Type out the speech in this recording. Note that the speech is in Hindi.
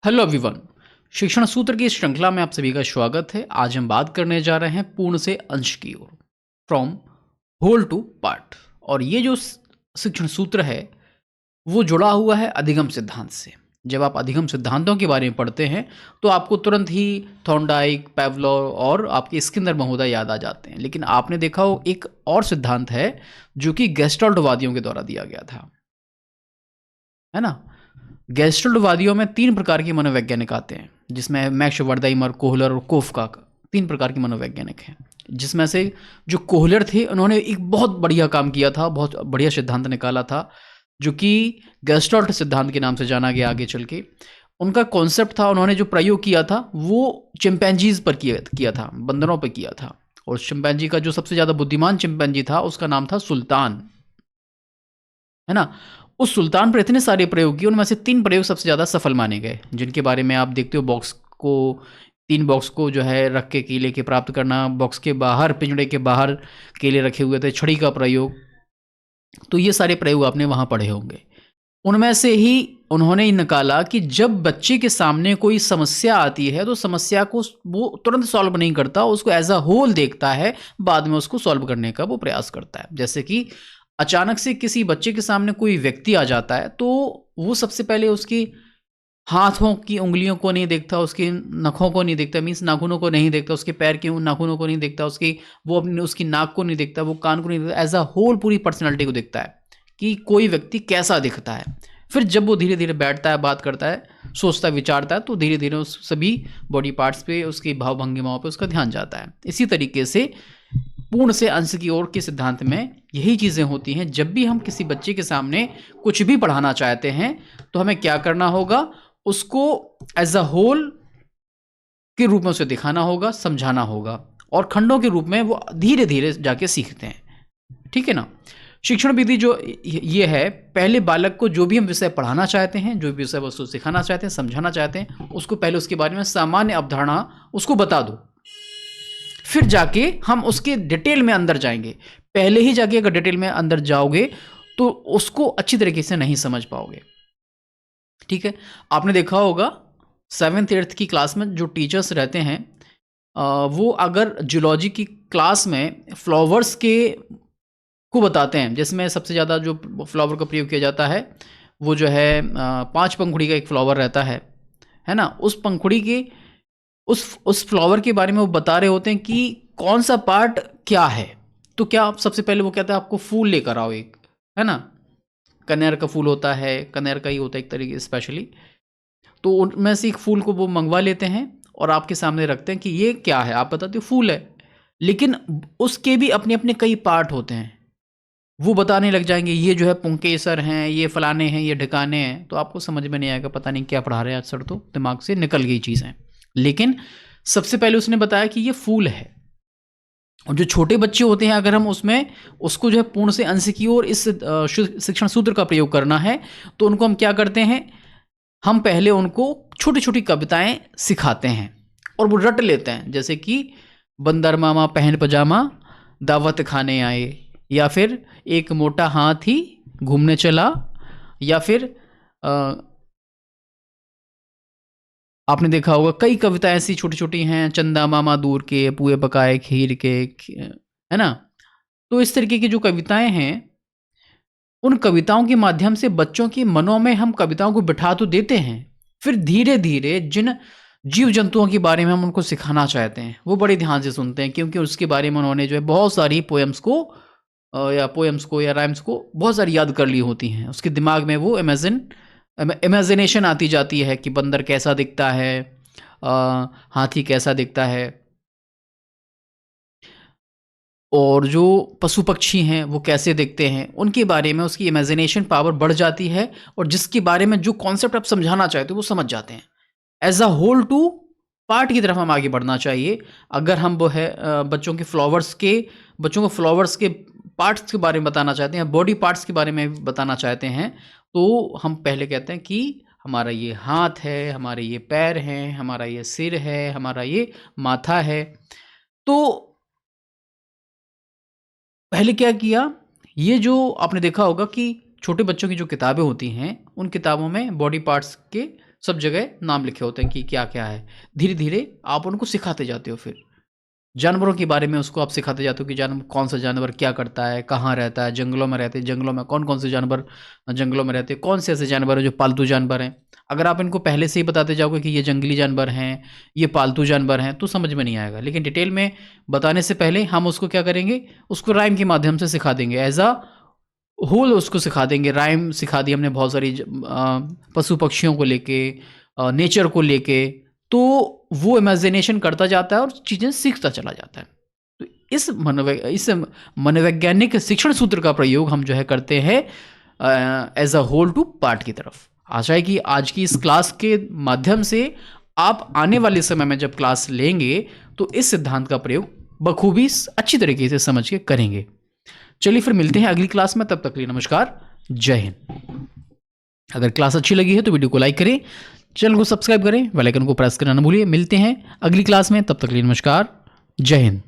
Hello everyone. शिक्षण सूत्र की इस श्रृंखला में आप सभी का स्वागत है। आज हम बात करने जा रहे हैं पूर्ण से अंश की ओर, फ्रॉम होल टू पार्ट। और ये जो शिक्षण सूत्र है वो जुड़ा हुआ है अधिगम सिद्धांत से। जब आप अधिगम सिद्धांतों के बारे में पढ़ते हैं तो आपको तुरंत ही थॉर्नडाइक, पेवलोव और आपके स्किनर महोदय याद आ जाते हैं। लेकिन आपने देखा हो एक और सिद्धांत है जो कि गेस्टाल्टवादियों के द्वारा दिया गया था, है ना। गेस्टाल्टवादियों में 3 प्रकार के मनोवैज्ञानिक आते हैं, जिसमें मैक्स वर्दाइमर, कोहलर और कोफका। 3 प्रकार के मनोवैज्ञानिक हैं, जिसमें से जो कोहलर थे उन्होंने एक बहुत बढ़िया काम किया था, बहुत बढ़िया सिद्धांत निकाला था जो कि गेस्टाल्ट सिद्धांत के नाम से जाना गया आगे चल के। उनका कॉन्सेप्ट था, उन्होंने जो प्रयोग किया था वो चिंपैंजीज पर किया था, बंदरों पर किया था। और चिंपैंजी का जो सबसे ज़्यादा बुद्धिमान चिंपैंजी था उसका नाम था सुल्तान, है ना। उस सुल्तान पर इतने सारे प्रयोग किए, उनमें से 3 प्रयोग सबसे ज़्यादा सफल माने गए, जिनके बारे में आप देखते हो। 3 बॉक्स को जो है रख के केले के प्राप्त करना, बॉक्स के बाहर, पिंजड़े के बाहर केले रखे हुए थे, छड़ी का प्रयोग। तो ये सारे प्रयोग आपने वहाँ पढ़े होंगे। उनमें से ही उन्होंने निकाला कि जब बच्चे के सामने कोई समस्या आती है तो समस्या को वो तुरंत सॉल्व नहीं करता, उसको एज अ होल देखता है, बाद में उसको सॉल्व करने का वो प्रयास करता है। जैसे कि अचानक से किसी बच्चे के सामने कोई व्यक्ति आ जाता है तो वो सबसे पहले उसकी हाथों की उंगलियों को नहीं देखता, उसके नखों को नहीं देखता, मीन्स नाखूनों को नहीं देखता, उसके पैर के उन नाखूनों को नहीं देखता, उसकी नाक को नहीं देखता, वो कान को नहीं देखता, एज अ होल पूरी पर्सनैलिटी को देखता है कि कोई व्यक्ति कैसा दिखता है। फिर जब वो धीरे धीरे बैठता है, बात करता है, सोचता है, विचारता है, तो धीरे धीरे उस सभी बॉडी पार्ट्स पे, उसकी भाव भंगिमाओं पे उसका ध्यान जाता है। इसी तरीके से पूर्ण से अंश की ओर के सिद्धांत में यही चीज़ें होती हैं। जब भी हम किसी बच्चे के सामने कुछ भी पढ़ाना चाहते हैं तो हमें क्या करना होगा, उसको एज अ होल के रूप में उसे दिखाना होगा, समझाना होगा, और खंडों के रूप में वो धीरे धीरे जाके सीखते हैं। ठीक है ना। शिक्षण विधि जो ये है, पहले बालक को जो भी हम विषय पढ़ाना चाहते हैं, जो भी विषय वस्तु सिखाना चाहते हैं, समझाना चाहते हैं, उसको पहले उसके बारे में सामान्य अवधारणा उसको बता दो। फिर जाके हम उसके डिटेल में अंदर जाएंगे। पहले ही जाके अगर डिटेल में अंदर जाओगे तो उसको अच्छी तरीके से नहीं समझ पाओगे। ठीक है। आपने देखा होगा 7th-8th की क्लास में जो टीचर्स रहते हैं, वो अगर जूलॉजी की क्लास में फ्लावर्स के को बताते हैं, जिसमें सबसे ज़्यादा जो फ्लावर का प्रयोग किया जाता है वो जो है 5 पंखुड़ी का एक फ्लावर रहता है ना। उस पंखुड़ी के उस फ्लावर के बारे में वो बता रहे होते हैं कि कौन सा पार्ट क्या है। तो क्या सबसे पहले वो कहता है आपको फूल लेकर आओ एक, है ना। कनेर का फूल होता है, कनेर का ही होता है एक तरीके स्पेशली। तो उनमें से एक फूल को वो मंगवा लेते हैं और आपके सामने रखते हैं कि ये क्या है, आप बताते हो फूल है। लेकिन उसके भी अपने अपने कई पार्ट होते हैं। वो बताने लग जाएंगे ये जो है पुंकेसर हैं, ये फलाने हैं, ये ढिकाने हैं। तो आपको समझ में नहीं आएगा, पता नहीं क्या पढ़ा रहे हैं आज सर, तो दिमाग से निकल गई चीज़ें। लेकिन सबसे पहले उसने बताया कि ये फूल है। और जो छोटे बच्चे होते हैं, अगर हम उसमें उसको जो है पूर्ण से अंश की ओर इस शिक्षण सूत्र का प्रयोग करना है तो उनको हम क्या करते हैं, हम पहले उनको छोटी छोटी कविताएं सिखाते हैं और वो रट लेते हैं। जैसे कि बंदर मामा पहन पजामा दावत खाने आए, या फिर एक मोटा हाथी घूमने चला, या फिर आपने देखा होगा कई कविताएं ऐसी छोटी छोटी हैं, चंदा मामा दूर के पुए पकाए खीर के, है ना। तो इस तरीके की जो कविताएं हैं, उन कविताओं के माध्यम से बच्चों के मनों में हम कविताओं को बिठा तो देते हैं, फिर धीरे धीरे जिन जीव जंतुओं के बारे में हम उनको सिखाना चाहते हैं वो बड़े ध्यान से सुनते हैं, क्योंकि उसके बारे में उन्होंने जो है बहुत सारी पोएम्स को या राइम्स को बहुत सारी याद कर ली होती हैं। उसके दिमाग में वो इमेजिनेशन आती जाती है कि बंदर कैसा दिखता है, हाथी कैसा दिखता है, और जो पशु पक्षी हैं वो कैसे दिखते हैं, उनके बारे में उसकी इमेजिनेशन पावर बढ़ जाती है। और जिसके बारे में जो कॉन्सेप्ट आप समझाना चाहते हो वो समझ जाते हैं। As a whole to part की तरफ हम आगे बढ़ना चाहिए। अगर हम वो है बच्चों को फ्लावर्स के पार्ट्स के बारे में बताना चाहते हैं, बॉडी पार्ट्स के बारे में बताना चाहते हैं, तो हम पहले कहते हैं कि हमारा ये हाथ है, हमारे ये पैर हैं, हमारा ये सिर है, हमारा ये माथा है। तो पहले क्या किया, ये जो आपने देखा होगा कि छोटे बच्चों की जो किताबें होती हैं, उन किताबों में बॉडी पार्ट्स के सब जगह नाम लिखे होते हैं कि क्या-क्या है। धीरे-धीरे आप उनको सिखाते जाते हो फिर। जानवरों के बारे में उसको आप सिखाते जाते हो कि कौन-सा जानवर क्या करता है, कहाँ रहता है, जंगलों में रहते हैं, जंगलों में कौन-कौन से जानवर जंगलों में रहते हैं, कौन से ऐसे जानवर हैं जो पालतू जानवर हैं। अगर आप इनको पहले से ही बताते जाओगे कि ये जंगली जानवर हैं, ये पालतू जानवर हैं, तो समझ में नहीं आएगा। लेकिन डिटेल में बताने से पहले हम उसको क्या करेंगे, उसको राइम के माध्यम से सिखा देंगे। एज़ अ होल उसको सिखा देंगे, राइम सिखा दी हमने बहुत सारी पशु-पक्षियों को लेके नेचर को लेके, तो वो इमेजिनेशन करता जाता है और चीज़ें सीखता चला जाता है। तो इस मनोवैज्ञानिक शिक्षण सूत्र का प्रयोग हम जो है करते हैं as a whole to part की तरफ। आशा है कि आज की इस क्लास के माध्यम से आप आने वाले समय में जब क्लास लेंगे, तो इस सिद्धांत का प्रयोग बखूबी अच्छी तरीके से समझ के करेंगे। चलिए फिर मिलते हैं अगली क्लास में, तब तक के लिए नमस्कार, जय हिंद। अगर क्लास अच्छी लगी है तो वीडियो को लाइक करें, चैनल को सब्सक्राइब करें, बेल आइकन को प्रेस करना ना भूलिए। मिलते हैं अगली क्लास में, तब तक के लिए नमस्कार, जय हिंद।